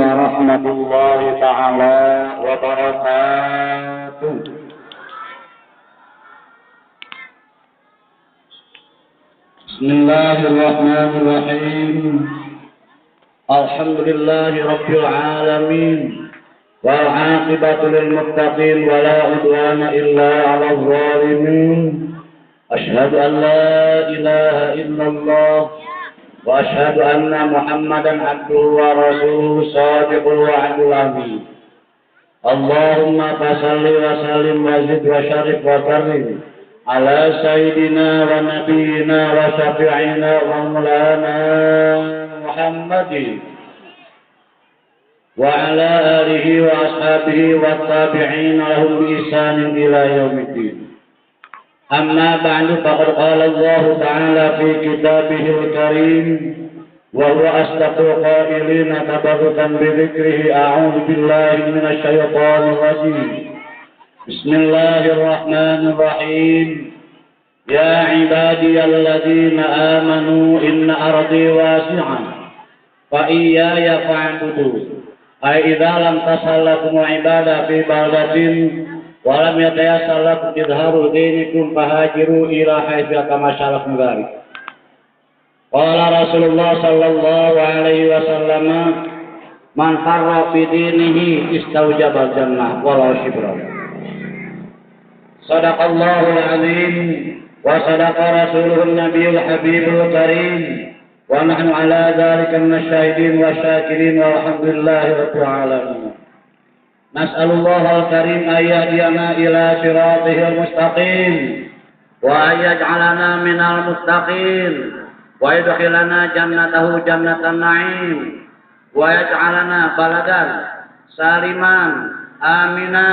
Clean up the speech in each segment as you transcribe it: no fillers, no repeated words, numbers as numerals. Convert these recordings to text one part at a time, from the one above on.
ورحمة الله تعالى وبركاته. بسم الله الرحمن الرحيم. الحمد لله رب العالمين والعاقبة للمتقين ولا عدوان إلا على الظالمين. أشهد أن لا إله إلا الله وأشهد أن محمدا عبده ورسوله صادق الوعد الأمين. اللهم فصل وسلم وزد وشرف وكرم على سيدنا ونبينا وشفيعنا ومولانا محمد وعلى آله وأصحابه والتابعين لهم بإحسان إلى يوم الدين. أما بعد فقد قال الله تعالى في كتابه الكريم وهو أصدق القائلين تبركا بذكره. أعوذ بالله من الشيطان الرجيم. بسم الله الرحمن الرحيم. يا عبادي الذين آمنوا إن أرضي واسعة فإياي فاعبدون. أي إذا لم تصل لكم عبادة في بلدة ولم يتيسر لكم إظهار دينكم فهاجروا إلى حيث يتماشى لكم ذلك. قال رسول الله صلى الله عليه وسلم من فر بدينه استوجب الجنة ولو شبرا. صدق الله العظيم وصدق رسوله النبي الحبيب الكريم ونحن على ذلك من الشاهدين والشاكرين والحمد لله رب العالمين. نسأل الله الكريم أن يهدينا إلى صراطه المستقيم وأن يجعلنا من المتقين ويدخلنا جنته جنة النعيم ويجعلنا بلدا سالما آمنا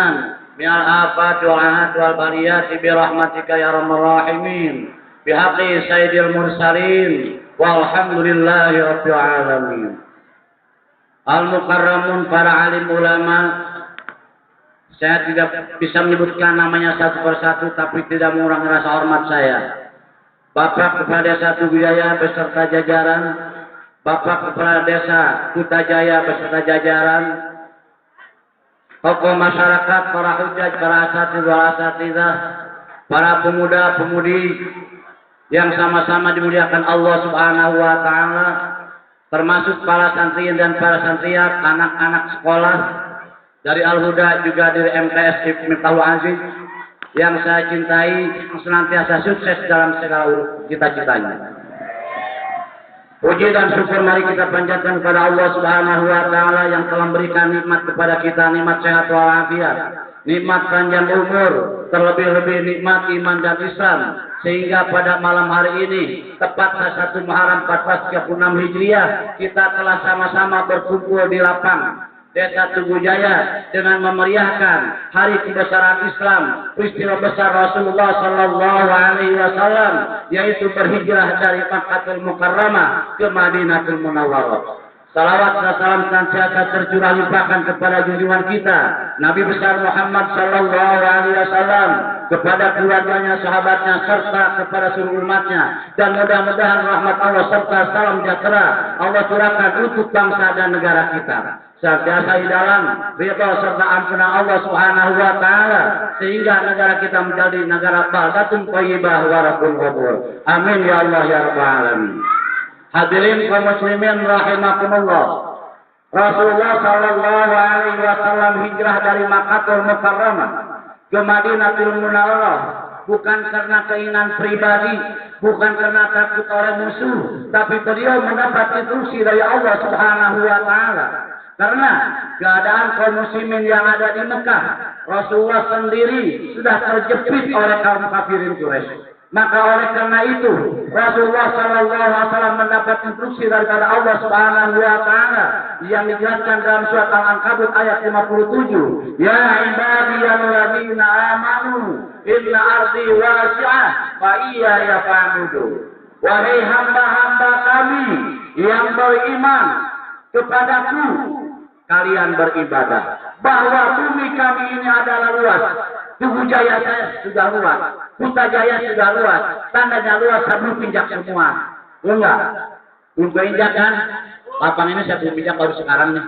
من الآفات والعنات والبليات برحمتك يا أرحم الراحمين بحق سيد المرسلين والحمد لله رب العالمين. Al-Mukarramun, para alim ulama, saya tidak bisa menyebutkan namanya satu persatu, tapi tidak mengurangi rasa hormat saya. Bapak Kepala Desa Tugujaya beserta jajaran, Bapak Kepala Desa Kutajaya beserta jajaran, tokoh masyarakat, para hujaj, para asatidzah, para pemuda-pemudi yang sama-sama dimuliakan Allah Subhanahu wa taala, termasuk para santriin dan para santriat, anak-anak sekolah dari Al-Huda juga dari MTS Miftahul Aziz yang saya cintai, senantiasa sukses dalam segala cita-citanya. Puji dan syukur mari kita panjatkan kepada Allah Subhanahu wa taala yang telah memberikan nikmat kepada kita, nikmat sehat walafiat, nikmat panjang umur, terlebih-lebih nikmat iman dan Islam, sehingga pada malam hari ini tepat 1 Muharram 1436 Hijriah kita telah sama-sama berkumpul di lapang Desa Tugujaya dengan memeriahkan hari kebesaran Islam, peristiwa besar Rasulullah Sallallahu Alaihi Wasallam, yaitu berhijrah dari Makkahul Mukarramah ke Madinatul Munawwarah. Salawat dan salam senantiasa tercurah limpahkan kepada junjungan kita Nabi besar Muhammad Sallallahu Alaihi Wasallam, kepada keluarganya, sahabatnya, serta kepada seluruh umatnya, dan mudah-mudahan rahmat Allah serta salam sejahtera Allah curahkan untuk bangsa dan negara kita, senantiasa di dalam ridha serta ampunan Allah Subhanahu wa taala, sehingga negara kita menjadi negara baldatun thayyibah wa rabbun ghafur. Amin ya Allah ya rabbal alamin. Hadirin kaum muslimin rahimakumullah. Rasulullah sallallahu alaihi wasallam hijrah dari Makkahul Mukarramah ke Madinatul Munawwarah bukan karena keinginan pribadi, bukan karena takut oleh musuh, tapi beliau mendapat instruksi dari Allah Subhanahu wa taala. Karena keadaan kaum muslimin yang ada di Mekah, Rasulullah sendiri sudah terjepit oleh kaum kafirin Quraisy. Maka oleh karena itu Rasulullah Sallallahu Alaihi Wasallam mendapat instruksi daripada Allah Subhanahu Wa Taala yang dijelaskan dalam surat Al-Ankabut ayat 57. Ya ibadiyalladzina amanu inna ardi wasi'ah fa iyaya fa'budu. Wahai hamba-hamba kami yang beriman, kepadaku kalian beribadah. Bahwa bumi kami ini adalah luas. Tugujaya saya sudah luas, Kutajaya sudah luas, tandanya luas, saya belum pinjak semua. Enggak, belum pinjak kan? Lapang ini saya belum pinjak baru sekarang nih.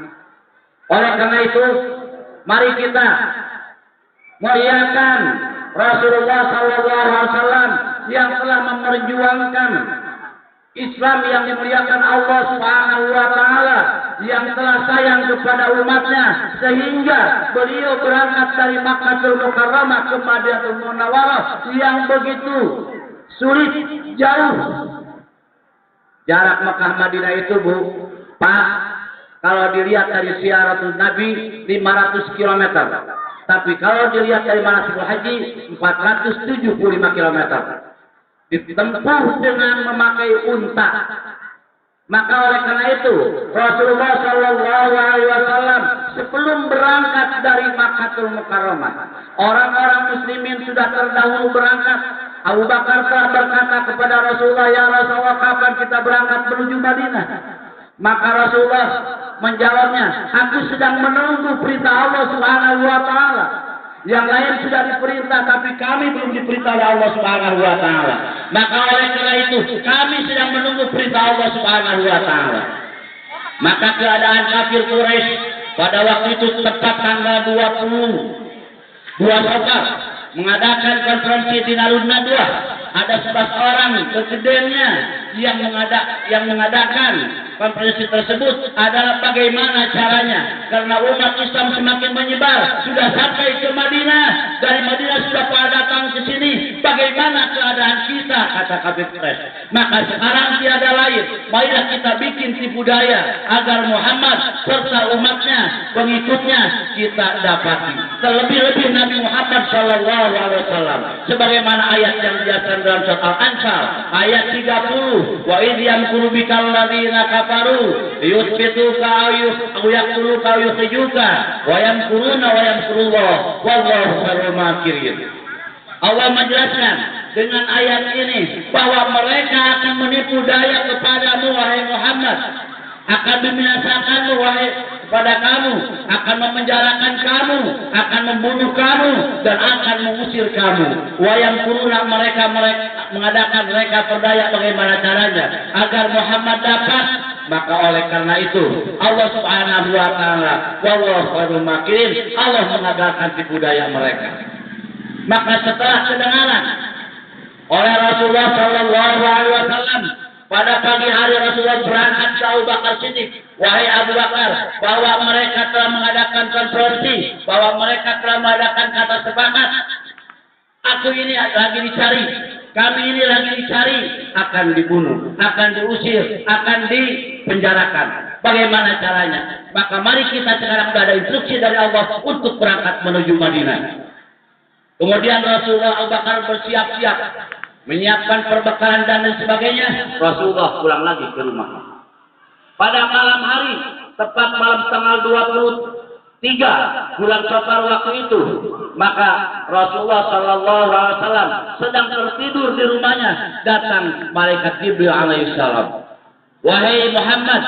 Oleh karena itu, mari kita muliakan Rasulullah SAW yang telah memperjuangkan Islam yang dimuliakan Allah Subhanahu wa taala, yang telah sayang kepada umatnya sehingga beliau berangkat dari Makkahul Mukarramah ke Madinatul Munawwarah yang begitu sulit, jauh. Jarak Makkah Madinah itu, Bu, Pak, kalau dilihat dari Syiaratul Nabi 500 km. Tapi kalau dilihat dari manasikul haji 475 km. Ditempuh dengan memakai unta. Maka oleh karena itu Rasulullah Shallallahu Alaihi Wasallam sebelum berangkat dari Makkahul Mukarramah, orang-orang muslimin sudah terdahulu berangkat. Abu Bakar telah berkata kepada Rasulullah, ya Rasulullah, kapan kita berangkat menuju Madinah? Maka Rasulullah menjawabnya, aku sedang menunggu perintah Allah Subhanahu wa taala. Yang lain sudah diperintah, tapi kami belum diperintah oleh Allah Subhanahu wa taala. Maka oleh karena itu, kami sedang menunggu perintah Allah Subhanahu wa taala. Maka keadaan kafir Quraisy pada waktu itu tepat tanggal 22 Safar mengadakan konferensi di Narun Nadwa. Ada 11 orang presidennya yang mengadakan konferensi tersebut adalah bagaimana caranya, karena umat Islam semakin menyebar, sudah sampai ke Madinah, dari Madinah sudah pada datang ke sini, bagaimana keadaan kita, kata kafir Quraisy. Maka sekarang tiada lain, marilah kita bikin tipu daya agar Muhammad serta umatnya, pengikutnya kita dapati. Terlebih-lebih Nabi Muhammad Shallallahu Alaihi Wasallam, sebagaimana ayat yang dijelaskan dalam surat Al-Anfal ayat 30, wa idh yamkuru bikal ladzina kafaru yuthbituka aw yaqtuluka aw yukhrijuka wa yamkuruna wa yamkurullah wallahu khairul makirin. Allah menjelaskan dengan ayat ini bahwa mereka akan menipu daya kepadamu wahai Muhammad, akan membinasakanmu wahai kepada kamu, akan memenjarakan kamu, akan membunuh kamu, dan akan mengusir kamu. Wayang kuruna mereka mengadakan mereka berdaya bagaimana caranya agar Muhammad dapat. Maka oleh karena itu Allah Subhanahu wa taala wallahu khairul makirin, Allah mengagalkan tipu daya mereka. Maka setelah kedengaran oleh Rasulullah Shallallahu Alaihi Wasallam pada pagi hari, Rasulullah berangkat ke Abu Bakar Siddiq, wahai Abu Bakar, bahwa mereka telah mengadakan konferensi, bahwa mereka telah mengadakan kata sepakat. Aku ini lagi dicari, kami ini lagi dicari, akan dibunuh, akan diusir, akan dipenjarakan. Bagaimana caranya? Maka mari kita sekarang sudah ada instruksi dari Allah untuk berangkat menuju Madinah. Kemudian Rasulullah Abu Bakar bersiap-siap, menyiapkan perbekalan dan lain sebagainya. Rasulullah pulang lagi ke rumah. Pada malam hari, tepat malam tanggal 23 bulan Safar waktu itu, maka Rasulullah Shallallahu Alaihi Wasallam sedang tertidur di rumahnya. Datang malaikat Jibril alaihissalam. Wahai Muhammad,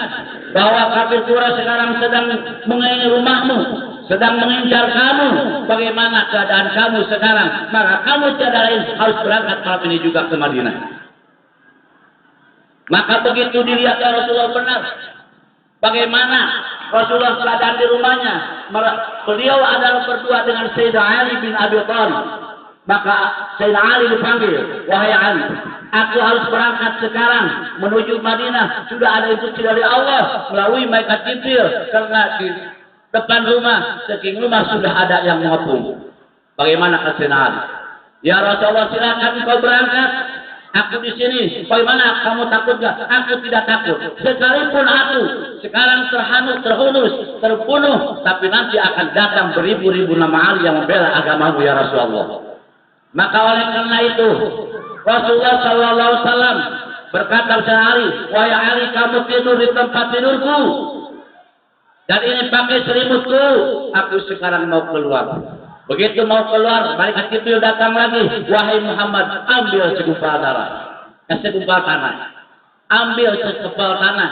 bahwa kafir Quraisy sekarang sedang menginginkan rumahmu, sedang mengincar kamu. Bagaimana keadaan kamu sekarang? Maka kamu tiada lain harus berangkat malam ini juga ke Madinah. Maka begitu dilihat Rasulullah benar, bagaimana Rasulullah keadaan di rumahnya. Beliau adalah berdua dengan Sayyidina Ali bin Abi Thalib. Maka Sayyidina Ali dipanggil, wahai Ali, aku harus berangkat sekarang menuju Madinah. Sudah ada instruksi dari Allah melalui malaikat Jibril, karena di depan rumah, saking rumah sudah ada yang mengepung. Bagaimana kata Sayyidina Ali? Ya Rasulullah, silakan kau berangkat. Aku di sini. Bagaimana? Kamu takut gak? Aku tidak takut. Sekalipun aku sekarang terhunus, terbunuh, tapi nanti akan datang beribu-ribu nama Ali yang membela agamamu ya Rasulullah. Maka oleh karena itu Rasulullah Sallallahu Alaihi Wasallam berkata kepada Ali, wahai Ali, kamu tidur di tempat tidurku dan ini pakai selimutku. Aku sekarang mau keluar. Begitu mau keluar, malaikat Jibril datang lagi. Wahai Muhammad, ambil segumpal tanah. Ambil segumpal tanah.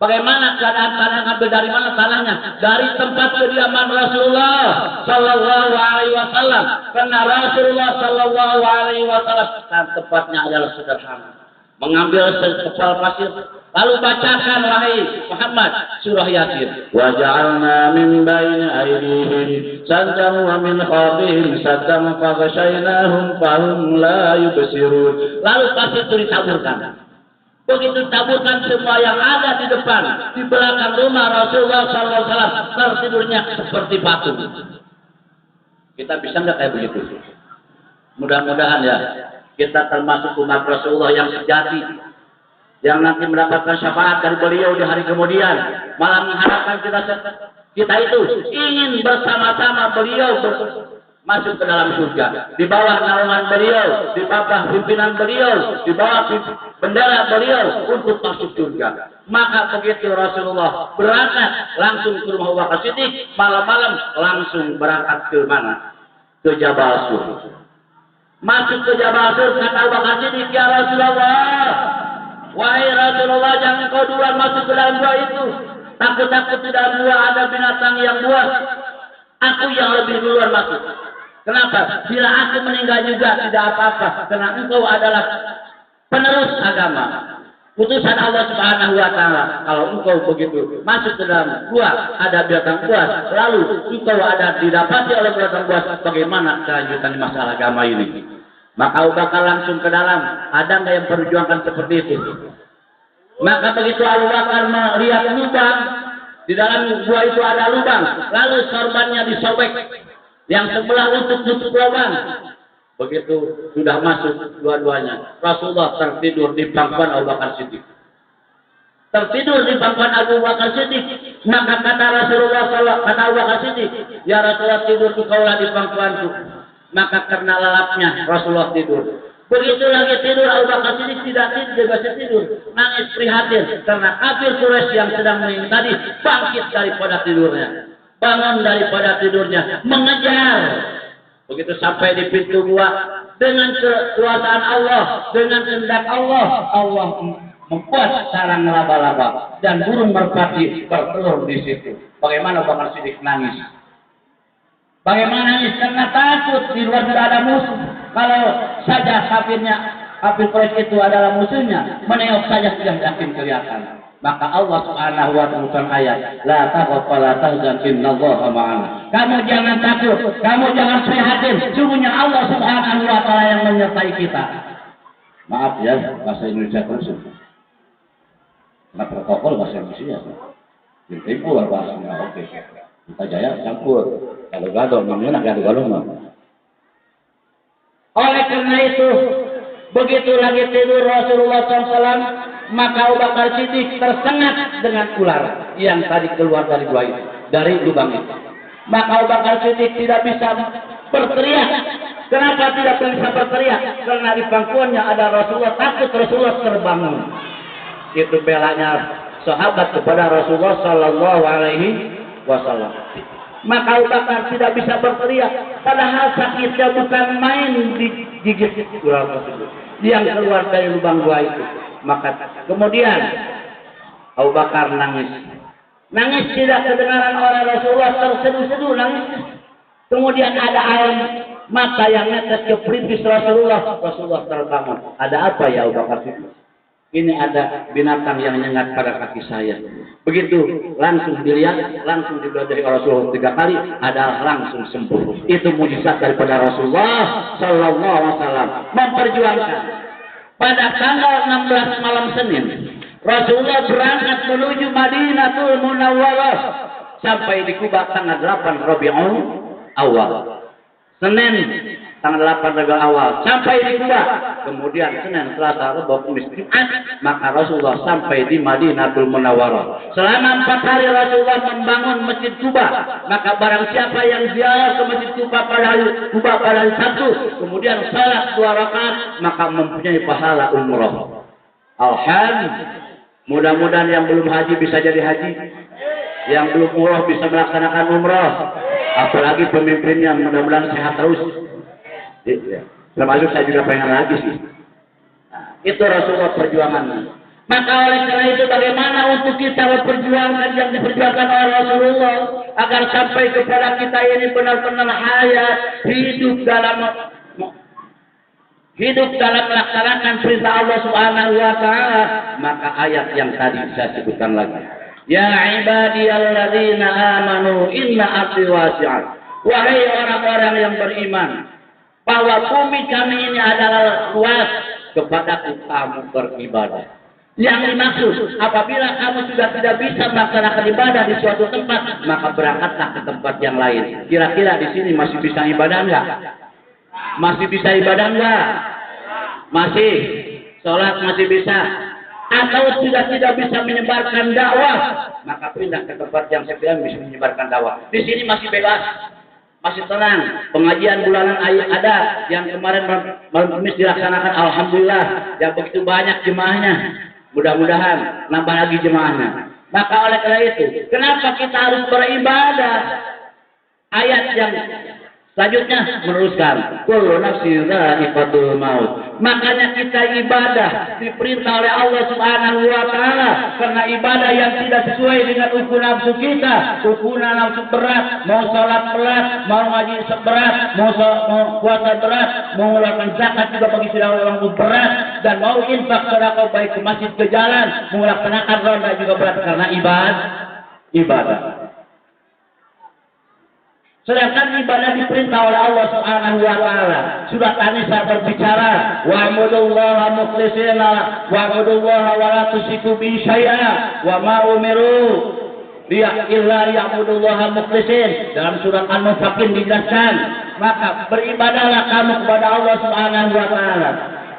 Bagaimana keadaan tanah? Ambil dari mana tanahnya? Dari tempat kediaman Rasulullah Sallallahu Alaihi Wasallam. Karena Rasulullah Sallallahu Alaihi Wasallam tempatnya adalah sederhana. mengambil sekepal pasir, lalu bacakan wahai Muhammad surah Yasin. Wa ja'alna min baini aydihim saddan wa min khalfihim saddan faghshaynahum fahum la yubsirun. Lalu pasir itu ditaburkan. Begitu taburkan semua yang ada di depan, di belakang rumah Rasulullah SAW, tertidurnya seperti batu. Kita bisa nggak kayak begitu? Mudah-mudahan ya, kita termasuk umat Rasulullah yang sejati, yang nanti mendapatkan syafaat dari beliau di hari kemudian. Malah mengharapkan kita itu ingin bersama-sama beliau masuk ke dalam surga, di bawah naungan beliau, di bawah pimpinan beliau, di bawah bendera beliau untuk masuk surga. Maka begitu Rasulullah berangkat langsung ke rumah Abu Bakar Siddiq, malam-malam langsung berangkat ke mana? Ke Jabal Sur. Masuk ke Jabal Sur, kata Abu Bakar Siddiq, ya Rasulullah, wahai Rasulullah, jangan kau duluan masuk ke dalam gua itu. Takut-takut di dalam gua ada binatang yang buas. Aku yang lebih duluan masuk. Kenapa? Bila aku meninggal juga tidak apa-apa, karena engkau adalah penerus agama, utusan Allah Subhanahu wa Ta'ala. Kalau engkau begitu masuk ke dalam gua ada binatang buas, lalu engkau ada didapati oleh binatang buas, bagaimana kelanjutan masalah agama ini? Maka Abu Bakar langsung ke dalam. Ada nggak yang perjuangkan seperti itu? Maka begitu Abu Bakar melihat lubang, di dalam gua itu ada lubang, lalu sorbannya disobek, yang sebelah untuk tutup lubang. Begitu sudah masuk dua-duanya, Rasulullah tertidur di pangkuan Abu Bakar Siddiq. Tertidur di pangkuan Abu Bakar Siddiq. Maka kata Rasulullah kata Abu Bakar Siddiq, ya Rasulullah, tidur engkaulah di pangkuanku. Maka karena lelapnya Rasulullah tidur. Begitu lagi tidur, Abu Bakar Siddiq tidak tidur, nangis prihatin karena kafir Quraisy yang sedang mengingkari bangkit daripada tidurnya. Bangun daripada tidurnya, mengejar. Begitu sampai di pintu gua, dengan kekuasaan Allah, dengan kehendak Allah, Allah membuat sarang laba-laba dan burung merpati bertelur di situ. Bagaimana Bakar Siddiq nangis? Bagaimana nangis? Karena takut di luar tidak ada musuh. Kalau saja kafir Quraisy itu adalah musuhnya, menengok saja sudah yakin kelihatan. Maka Allah Subhanahu wa Ta'ala ayat, la takhaf wa la tahzan innallaha ma'ana. Kamu jangan takut, kamu jangan prihatin, sungguhnya Allah Subhanahu wa Ta'ala yang menyertai kita. Maaf ya, bahasa Indonesia terus. Nah, protokol bahasa Indonesia. Timpul bahasanya, oke. Kita jaya campur. Kalau gado, namanya gado-gado mah. Oleh karena itu, begitu lagi tidur Rasulullah SAW, maka Abu Bakar Siddiq tersengat dengan ular yang tadi keluar dari gua itu, dari lubang itu. Maka Abu Bakar Siddiq tidak bisa berteriak. Kenapa tidak bisa berteriak? Karena di pangkuannya ada Rasulullah, takut Rasulullah terbangun. Itu belanya sahabat kepada Rasulullah Sallallahu Alaihi Wasallam. Maka Abu Bakar tidak bisa berteriak, padahal sakitnya bukan main digigit ular tersebut yang keluar dari lubang gua itu. Maka kemudian Abu Bakar nangis tidak kedengaran oleh Rasulullah, terseduh-seduh nangis. Kemudian ada air mata yang netes ke pelipis Rasulullah terbangun. Ada apa ya Abu Bakar? Ini ada binatang yang nyengat pada kaki saya. Begitu langsung dilihat, langsung dibelajahi Rasulullah 3 kali, ada langsung sembuh. Itu mujizat daripada Rasulullah Sallallahu Alaihi Wasallam memperjuangkan. Pada tanggal 16 malam Senin, Rasulullah berangkat menuju Madinatul Munawwarah sampai di Kuba tanggal 8 Rabiul Awal. Senin tanggal 8 Rabiul Awal sampai di Kuba. Kemudian Senin, Selasa, Rabu, Kamis, Jumat, maka Rasulullah sampai di Madinatul Munawwarah. Selama 4 hari Rasulullah membangun Masjid Kuba. Maka barang siapa yang ziarah ke Masjid Kuba pada hari Sabtu, kemudian salat 2 rakaat, maka mempunyai pahala umrah. Alhamdulillah. Mudah-mudahan yang belum haji bisa jadi haji, yang belum umrah bisa melaksanakan umrah. Apalagi pemimpinnya mudah-mudahan sehat terus. Ya. Termasuk saya juga pengen lagi sih. Nah, itu Rasulullah perjuangannya. Maka oleh karena itu bagaimana untuk kita memperjuangkan yang diperjuangkan oleh Rasulullah agar sampai kepada kita ini benar-benar hayat hidup hidup dalam melaksanakan perintah Allah Subhanahu wa taala, maka ayat yang tadi saya sebutkan lagi. Ya ibadiyalladzina amanu inna ardi wasi'ah. Wahai orang-orang yang beriman, bahwa bumi kami ini adalah luas, kepadaku kamu beribadah. Yang dimaksud, apabila kamu sudah tidak bisa melaksanakan ibadah di suatu tempat, maka berangkatlah ke tempat yang lain. Kira-kira di sini masih bisa ibadah enggak? Masih bisa ibadah enggak? Masih. Sholat masih bisa. Atau sudah tidak bisa menyebarkan dakwah, maka pindah ke tempat yang sekiranya bisa menyebarkan dakwah. Di sini masih bebas. Masih tenang, pengajian bulanan ada yang kemarin malam Kamis dilaksanakan, alhamdulillah, yang begitu banyak jemaahnya. Mudah-mudahan nambah lagi jemaahnya. Maka oleh karena itu, kenapa kita harus beribadah? Ayat yang selanjutnya meneruskan, kullu nafsin dha'iqatul maut. Makanya kita ibadah diperintah oleh Allah Subhanahu wa taala, karena ibadah yang tidak sesuai dengan ukur nafsu kita, ukur nafsu berat, mau salat berat, mau ngaji berat, mau puasa berat, mau mengeluarkan zakat juga bagi saudara orang berat, dan mau infak sedekah baik ke masjid ke jalan, mau melaksanakan ronda juga berat karena ibadah. Sedangkan ibadah diperintah oleh Allah Subhanahu wa taala. Surat An-Nisa berbicara, wa'budullaha mukhlishina wa'budullaha wa la tusyriku bihi syai'a wa ma umiru illa liya'budullaha mukhlishin. Dalam surat An-Mutaffifin dijelaskan, maka beribadahlah kamu kepada Allah Subhanahu wa taala.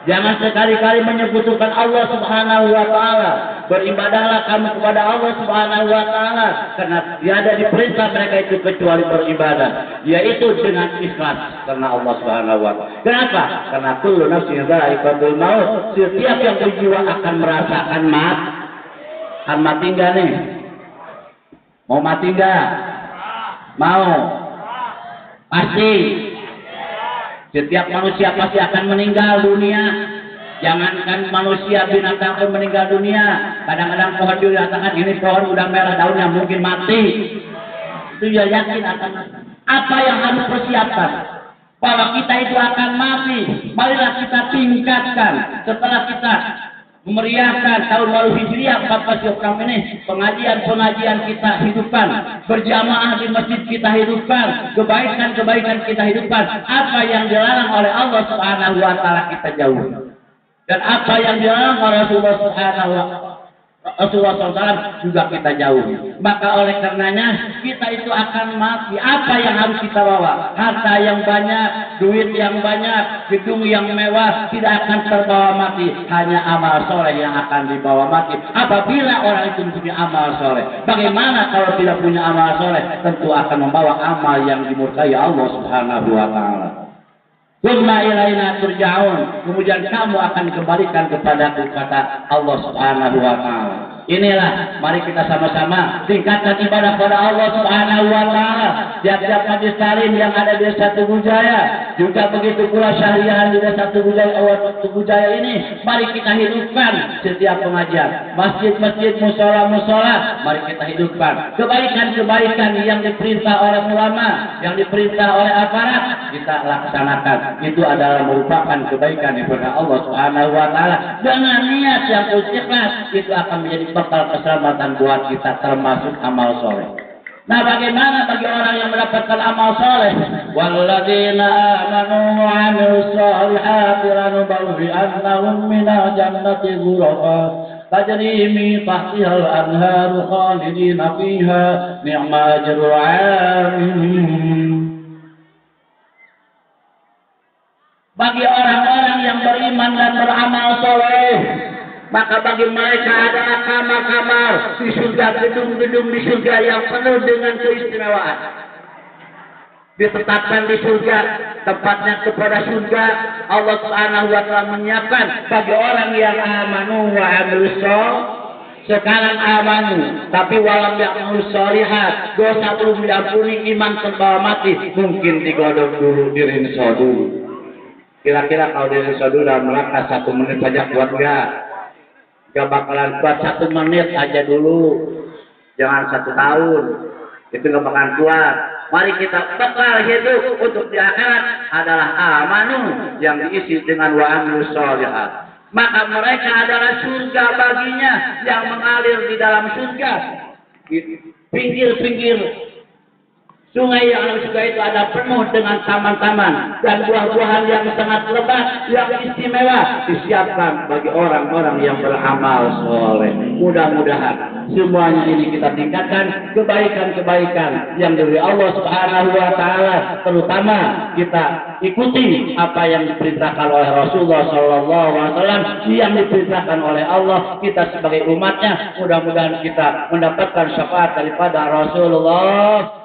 Jangan sekali-kali menyebutkan Allah Subhanahu wa taala. Beribadahlah kamu kepada Allah Subhanahu wa taala, karena tiada diperintah mereka itu kecuali beribadah, yaitu dengan ikhlas karena Allah Subhanahu wa taala. Kenapa? Karena kullu nafsin dha'iqatul maut. Setiap yang berjiwa akan merasakan mati enggak nih? Mau mati enggak? Mau? Pasti. Setiap manusia pasti akan meninggal dunia. Jangankan manusia, binatang pun meninggal dunia. Kadang-kadang pohon dikatakan ini pohon udah merah daunnya, mungkin mati. Itu ya yakin akan. Apa yang harus persiapkan? Bahwa kita itu akan mati. Marilah kita tingkatkan. Setelah kita memeriahkan tahun baru Hijriah 14 ini, pengajian kita hidupkan, berjamaah di masjid kita hidupkan, kebaikan kita hidupkan. Apa yang dilarang oleh Allah Subhanahu wa taala kita jauhi, dan apa yang dilarang oleh Rasulullah SAW juga kita jauhi. Maka oleh karenanya kita itu akan mati. Apa yang harus kita bawa? Harta yang banyak, duit yang banyak, gedung yang mewah tidak akan terbawa mati. Hanya amal soleh yang akan dibawa mati. Apabila orang itu punya amal soleh. Bagaimana kalau tidak punya amal soleh? Tentu akan membawa amal yang dimurkai Allah Subhanahu wa taala. Tsumma ilaina turja'un. Kemudian kamu akan dikembalikan kepadaku, kata Allah Subhanahu wa taala. Inilah, mari kita sama-sama tingkatkan ibadah kepada Allah Subhanahu wa taala. Tiap-tiap majlis taklim yang ada di Desa Tugu Jaya, juga begitu pula syahriah di Desa Tugu Jaya ini, mari kita hidupkan setiap pengajian. Masjid-masjid, musola-musola, mari kita hidupkan. Kebaikan-kebaikan yang diperintah oleh ulama, yang diperintah oleh aparat, kita laksanakan. Itu adalah merupakan kebaikan daripada Allah Subhanahu wa taala. Dengan niat yang ikhlas, itu akan menjadi bekal keselamatan buat kita, termasuk amal soleh. Nah, bagaimana bagi orang yang mendapatkan amal soleh? Walladzina amanu wa 'amilus solihati lanubawwi'annahum minal jannati ghurafa tajri min tahtihal anharu khalidina fiha ni'ma ajrul 'amilin. Bagi orang-orang yang beriman dan beramal soleh, maka bagi mereka adalah kamar-kamar di surga, gedung-gedung di surga yang penuh dengan keistimewaan. Ditetapkan di surga, tempatnya kepada surga. Allah Subhanahu wa taala menyiapkan bagi orang yang amanu wa 'amilus sekarang amanu, tapi walam ya'malus shalihat, dosa belum diampuni, iman terbawa mati, mungkin digodok dulu, dirinso dulu. Kira-kira kalau dirinso dulu dalam langkah 1 menit saja kuat enggak? Gak bakalan kuat. 1 menit aja dulu, jangan 1 tahun, itu gak bakalan kuat. Mari kita bekal hidup untuk di akhirat adalah amanu yang diisi dengan wa amilus sholihat. Maka mereka adalah surga baginya yang mengalir di dalam surga. Di pinggir-pinggir sungai yang dalam surga itu ada penuh dengan taman-taman dan buah-buahan yang sangat lebat, yang istimewa disiapkan bagi orang-orang yang beramal soleh. Mudah-mudahan semuanya ini kita tingkatkan kebaikan-kebaikan yang dari Allah Subhanahu wa taala, terutama kita ikuti apa yang diperintahkan oleh Rasulullah sallallahu alaihi wasallam, yang diperintahkan oleh Allah. Kita sebagai umatnya mudah-mudahan kita mendapatkan syafaat daripada Rasulullah.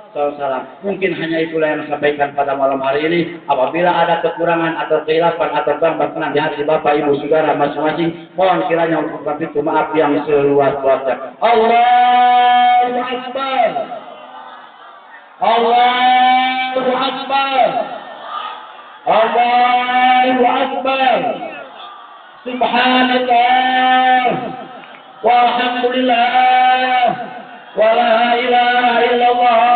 Mungkin hanya itulah yang sampaikan pada malam hari ini. Apabila ada kekurangan atau kehilapan atau kurang berkenan di hati Bapak Ibu Saudara masing-masing, mohon kiranya untuk itu maaf yang seluas-luasnya. Allahu Akbar. Allahu Akbar. Allahu Akbar. Subhanallah. Walhamdulillah. Wa la ilaha illallah.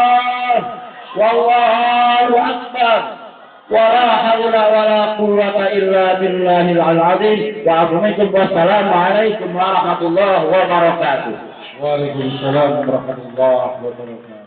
Wallahu akbar. Wa la haula wa la quwwata illa billahil azim. Wa assalamu alaikum warahmatullahi wabarakatuh. Waalaikumsalam warahmatullahi wabarakatuh.